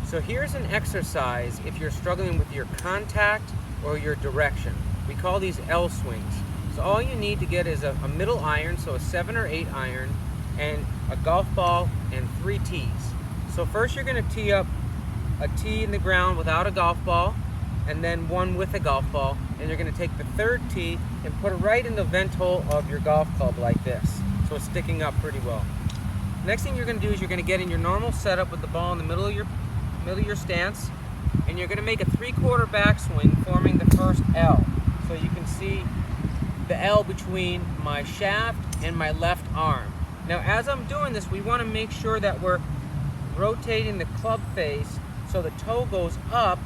So here's an exercise if you're struggling with your contact or your direction. We call these L swings. So all you need to get is a middle iron, so a 7 or 8 iron, and a golf ball and 3 tees. So first you're going to tee up a tee in the ground without a golf ball, and then one with a golf ball, and you're going to take the third tee and put it right in the vent hole of your golf club like this, so it's sticking up pretty well. Next thing you're going to do is you're going to get in your normal setup with the ball in the middle of your stance, and you're going to make a 3/4 backswing, forming the first L. So you can see the L between my shaft and my left arm. Now as I'm doing this, we want to make sure that we're rotating the club face so the toe goes up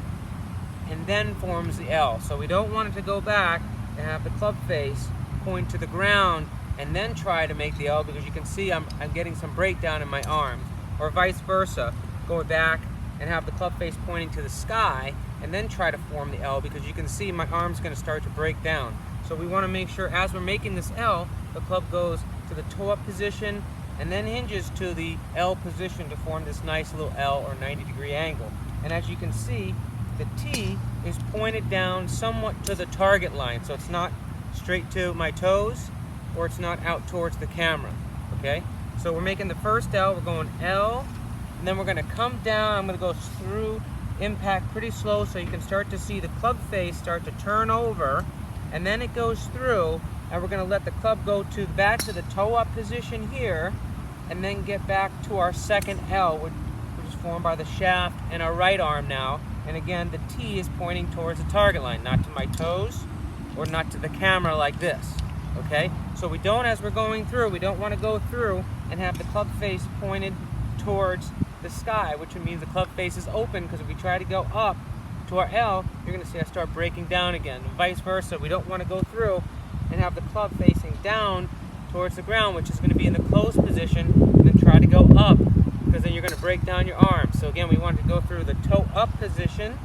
and then forms the L. So we don't want it to go back and have the club face point to the ground and then try to make the L, because you can see I'm getting some breakdown in my arms, or vice versa, go back and have the club face pointing to the sky and then try to form the L, because you can see my arm's going to start to break down. So we want to make sure as we're making this L, the club goes to the toe up position and then hinges to the L position to form this nice little L or 90-degree angle. And as you can see, the T is pointed down somewhat to the target line, so it's not straight to my toes or it's not out towards the camera. Okay, so we're making the first L, we're going L, and then we're going to come down. I'm going to go through impact pretty slow so you can start to see the club face start to turn over, and then it goes through, and we're going to let the club go back to the toe up position here, and then get back to our second L, which is formed by the shaft and our right arm now. And again, the T is pointing towards the target line, not to my toes or not to the camera like this. Okay, so we don't, as we're going through, we don't want to go through and have the club face pointed towards the sky, which would mean the club face is open, because if we try to go up to our L, you're going to see I start breaking down again, and vice versa. We don't want to go through and have the club facing down towards the ground, which is going to be in the closed position, and then try to go up, because then you're going to break down your arms. So again, we want to go through the toe up position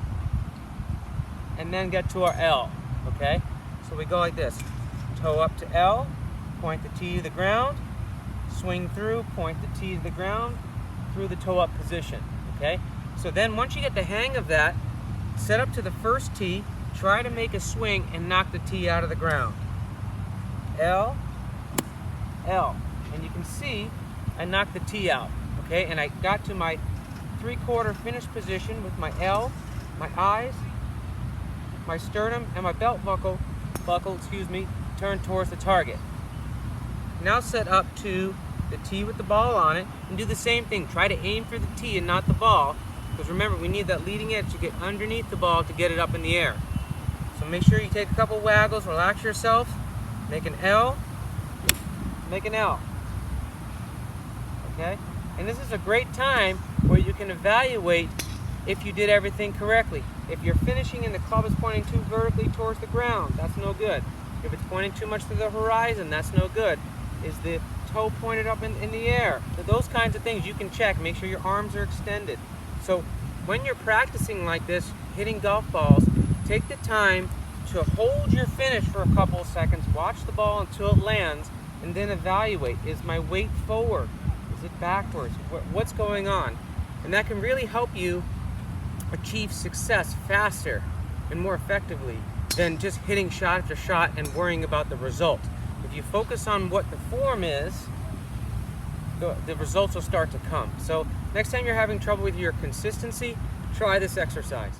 and then get to our L. Okay, so we go like this: toe up to L, point the T to the ground, swing through, point the T to the ground, through the toe up position. Okay, so then once you get the hang of that, set up to the first tee, try to make a swing and knock the tee out of the ground. L, L, and you can see I knocked the tee out. Okay, and I got to my 3/4 finish position with my L, my eyes, my sternum, and my belt buckle, turned towards the target. Now set up to the tee with the ball on it, and do the same thing. Try to aim for the tee and not the ball, because remember, we need that leading edge to get underneath the ball to get it up in the air. So make sure you take a couple waggles, relax yourself, make an L, make an L. Okay? And this is a great time where you can evaluate if you did everything correctly. If you're finishing and the club is pointing too vertically towards the ground, that's no good. If it's pointing too much to the horizon, that's no good. Is the toe pointed up in the air? So those kinds of things you can check. Make sure your arms are extended. So when you're practicing like this, hitting golf balls, take the time to hold your finish for a couple of seconds, watch the ball until it lands, and then evaluate. Is my weight forward? Is it backwards? What's going on? And that can really help you achieve success faster and more effectively than just hitting shot after shot and worrying about the result. If you focus on what the form is, the results will start to come. So next time you're having trouble with your consistency, try this exercise.